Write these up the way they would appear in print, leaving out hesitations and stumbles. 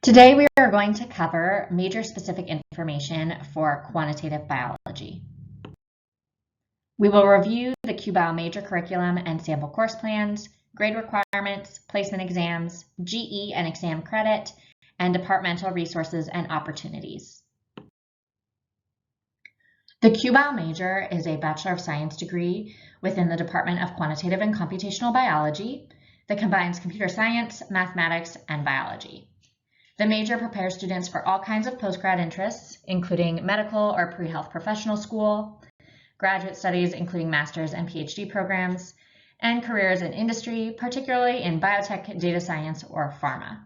Today we are going to cover major-specific information for quantitative biology. We will review the QBio major curriculum and sample course plans, grade requirements, placement exams, GE and exam credit, and departmental resources and opportunities. The QBio major is a Bachelor of Science degree within the Department of Quantitative and Computational Biology that combines computer science, mathematics, and biology. The major prepares students for all kinds of postgrad interests, including medical or pre-health professional school, graduate studies including master's and PhD programs, and careers in industry, particularly in biotech, data science, or pharma.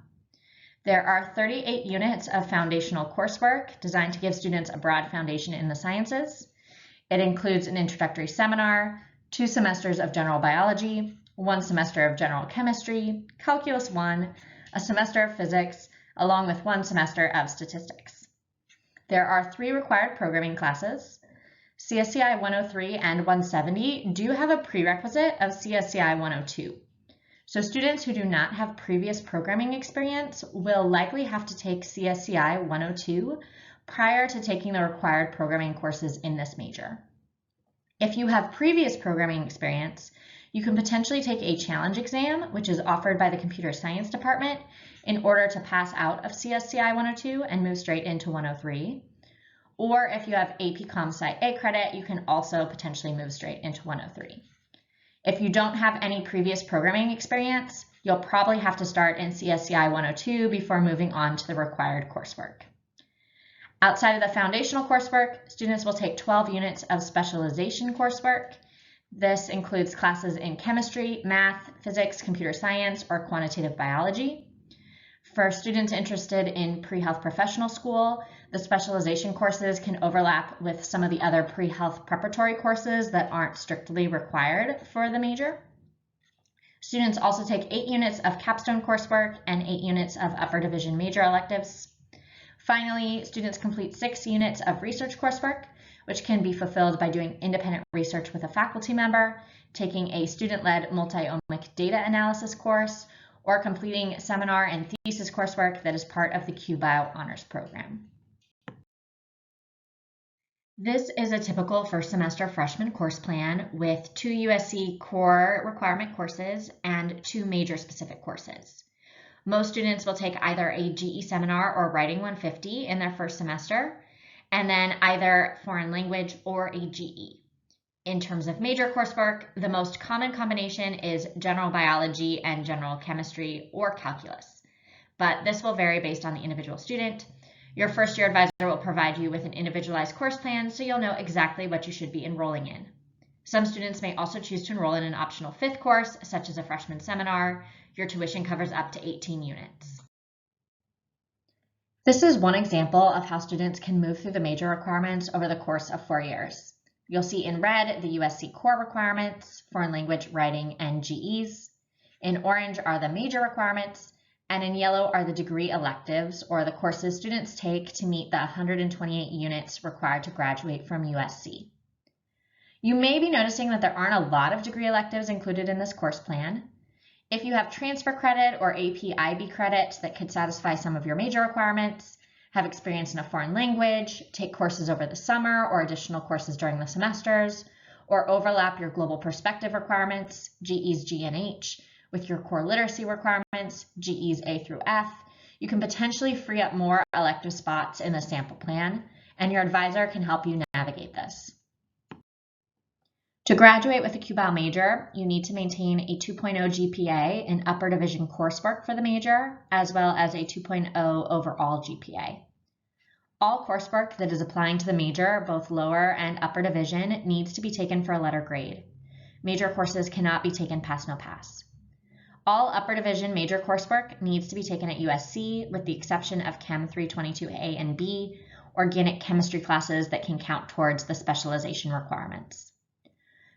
There are 38 units of foundational coursework designed to give students a broad foundation in the sciences. It includes an introductory seminar, 2 semesters of general biology, 1 semester of general chemistry, calculus 1, a semester of physics, along with 1 semester of statistics. There are 3 required programming classes. CSCI 103 and 170 do have a prerequisite of CSCI 102. So students who do not have previous programming experience will likely have to take CSCI 102 prior to taking the required programming courses in this major. If you have previous programming experience, you can potentially take a challenge exam, which is offered by the computer science department, in order to pass out of CSCI 102 and move straight into 103. Or if you have AP Comp Sci A credit, you can also potentially move straight into 103. If you don't have any previous programming experience, you'll probably have to start in CSCI 102 before moving on to the required coursework. Outside of the foundational coursework, students will take 12 units of specialization coursework. This includes classes in chemistry, math, physics, computer science, or quantitative biology. For students interested in pre-health professional school, the specialization courses can overlap with some of the other pre-health preparatory courses that aren't strictly required for the major. Students also take 8 units of capstone coursework and 8 units of upper division major electives. Finally, students complete 6 units of research coursework, which can be fulfilled by doing independent research with a faculty member, taking a student-led multi-omic data analysis course, or completing seminar and thesis coursework that is part of the QBio Honors Program. This is a typical first semester freshman course plan with 2 USC core requirement courses and 2 major specific courses. Most students will take either a GE seminar or Writing 150 in their first semester, and then either foreign language or a GE. In terms of major coursework, the most common combination is general biology and general chemistry or calculus, but this will vary based on the individual student. Your first year advisor will provide you with an individualized course plan so you'll know exactly what you should be enrolling in. Some students may also choose to enroll in an optional 5th course, such as a freshman seminar. Your tuition covers up to 18 units. This is one example of how students can move through the major requirements over the course of 4 years. You'll see in red the USC core requirements, foreign language, writing, and GEs. In orange are the major requirements, and in yellow are the degree electives, or the courses students take to meet the 128 units required to graduate from USC. You may be noticing that there aren't a lot of degree electives included in this course plan. If you have transfer credit or AP IB credit that could satisfy some of your major requirements, have experience in a foreign language, take courses over the summer or additional courses during the semesters, or overlap your global perspective requirements, GEs G and H, with your core literacy requirements, GEs A through F, you can potentially free up more elective spots in the sample plan, and your advisor can help you navigate this. To graduate with a QBio major, you need to maintain a 2.0 GPA in upper division coursework for the major, as well as a 2.0 overall GPA. All coursework that is applying to the major, both lower and upper division, needs to be taken for a letter grade. Major courses cannot be taken pass no pass. All upper division major coursework needs to be taken at USC, with the exception of Chem 322A and B, organic chemistry classes that can count towards the specialization requirements.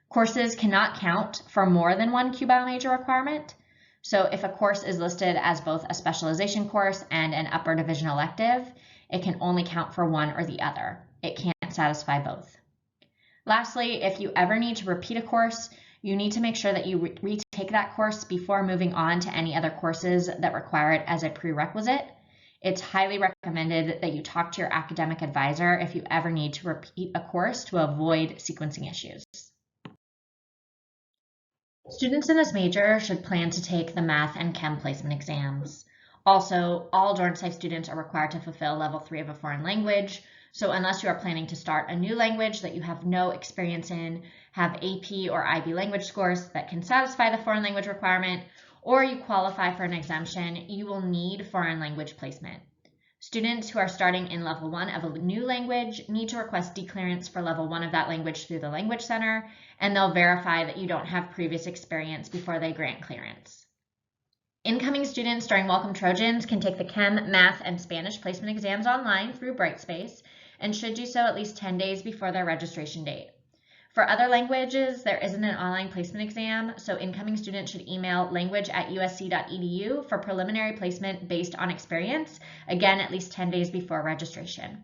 Courses cannot count for more than 1 QBio major requirement. So if a course is listed as both a specialization course and an upper division elective, it can only count for one or the other. It can't satisfy both. Lastly, if you ever need to repeat a course, you need to make sure that you retake that course before moving on to any other courses that require it as a prerequisite. It's highly recommended that you talk to your academic advisor if you ever need to repeat a course to avoid sequencing issues. Students in this major should plan to take the math and chem placement exams. Also, all Dornsife students are required to fulfill level 3 of a foreign language. So unless you are planning to start a new language that you have no experience in, have AP or IB language scores that can satisfy the foreign language requirement, or you qualify for an exemption, you will need foreign language placement. Students who are starting in level 1 of a new language need to request declearance for level 1 of that language through the Language Center, and they'll verify that you don't have previous experience before they grant clearance. Incoming students during Welcome Trojans can take the Chem, Math, and Spanish placement exams online through Brightspace and should do so at least 10 days before their registration date. For other languages, there isn't an online placement exam, so incoming students should email language@usc.edu for preliminary placement based on experience, again at least 10 days before registration.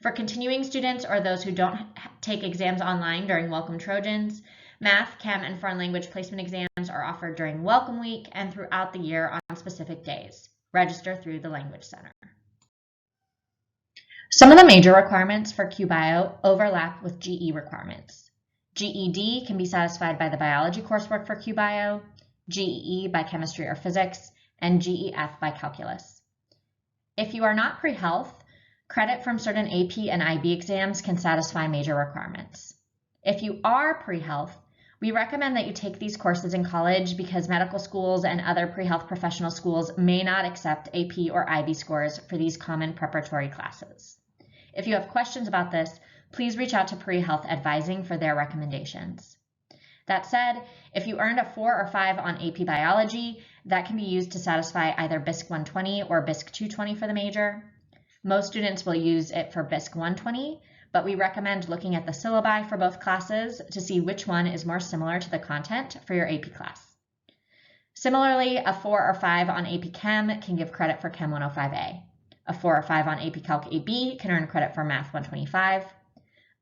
For continuing students or those who don't take exams online during Welcome Trojans, Math, Chem, and Foreign Language placement exams are offered during Welcome Week and throughout the year on specific days. Register through the Language Center. Some of the major requirements for QBio overlap with GE requirements. GED can be satisfied by the biology coursework for QBio, GEE by chemistry or physics, and GEF by calculus. If you are not pre-health, credit from certain AP and IB exams can satisfy major requirements. If you are pre-health, we recommend that you take these courses in college because medical schools and other pre-health professional schools may not accept AP or IB scores for these common preparatory classes. If you have questions about this, please reach out to Pre-Health Advising for their recommendations. That said, if you earned a 4 or 5 on AP Biology, that can be used to satisfy either BISC 120 or BISC 220 for the major. Most students will use it for BISC 120, but we recommend looking at the syllabi for both classes to see which one is more similar to the content for your AP class. Similarly, a 4 or 5 on AP Chem can give credit for Chem 105A. A 4 or 5 on AP Calc AB can earn credit for Math 125.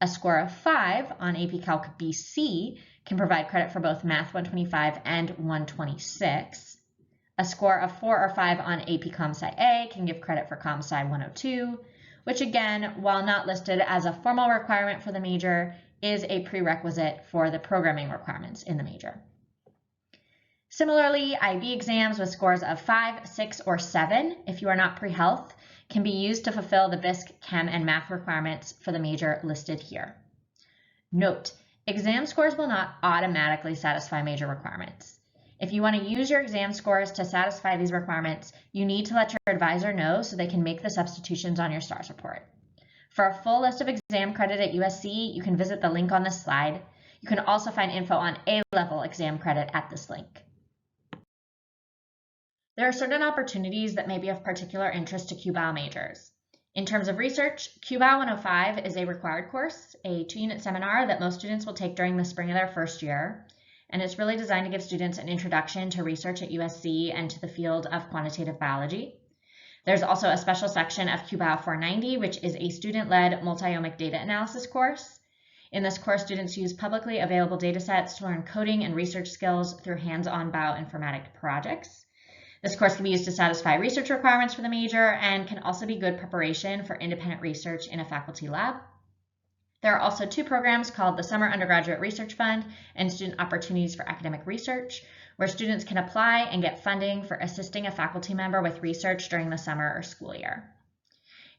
A score of 5 on AP Calc BC can provide credit for both Math 125 and 126. A score of 4 or 5 on AP Com-Sci A can give credit for Com-Sci 102, which again, while not listed as a formal requirement for the major, is a prerequisite for the programming requirements in the major. Similarly, IB exams with scores of 5, 6, or 7, if you are not pre-health, can be used to fulfill the BISC, Chem, and Math requirements for the major listed here. Note, exam scores will not automatically satisfy major requirements. If you want to use your exam scores to satisfy these requirements, you need to let your advisor know so they can make the substitutions on your STARS report. For a full list of exam credit at USC, you can visit the link on this slide. You can also find info on A-level exam credit at this link. There are certain opportunities that may be of particular interest to QBio majors. In terms of research, QBio 105 is a required course, a 2-unit seminar that most students will take during the spring of their first year, and it's really designed to give students an introduction to research at USC and to the field of quantitative biology. There's also a special section of QBio 490, which is a student-led multi-omic data analysis course. In this course, students use publicly available data sets to learn coding and research skills through hands-on bioinformatic projects. This course can be used to satisfy research requirements for the major and can also be good preparation for independent research in a faculty lab. There are also 2 programs called the Summer Undergraduate Research Fund and Student Opportunities for Academic Research, where students can apply and get funding for assisting a faculty member with research during the summer or school year.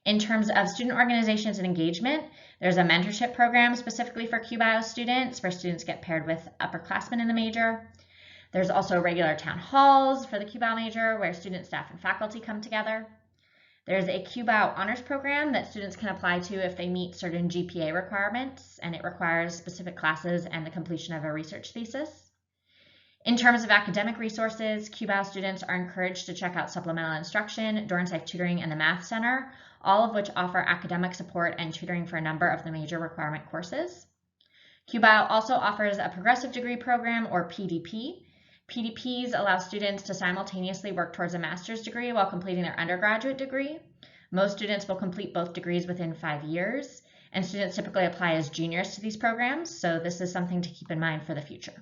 In terms of student organizations and engagement, there's a mentorship program specifically for QBio students, where students get paired with upperclassmen in the major. There's also regular town halls for the QBio major where students, staff, and faculty come together. There's a QBio honors program that students can apply to if they meet certain GPA requirements, and it requires specific classes and the completion of a research thesis. In terms of academic resources, QBio students are encouraged to check out supplemental instruction, Dornsife tutoring, and the Math Center, all of which offer academic support and tutoring for a number of the major requirement courses. QBio also offers a progressive degree program, or PDP. PDPs allow students to simultaneously work towards a master's degree while completing their undergraduate degree. Most students will complete both degrees within 5 years, and students typically apply as juniors to these programs, so this is something to keep in mind for the future.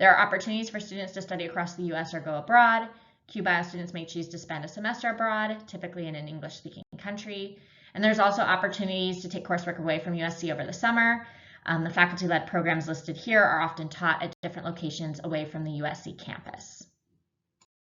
There are opportunities for students to study across the US or go abroad. QBio students may choose to spend a semester abroad, typically in an English-speaking country. And there's also opportunities to take coursework away from USC over the summer. The faculty-led programs listed here are often taught at different locations away from the USC campus.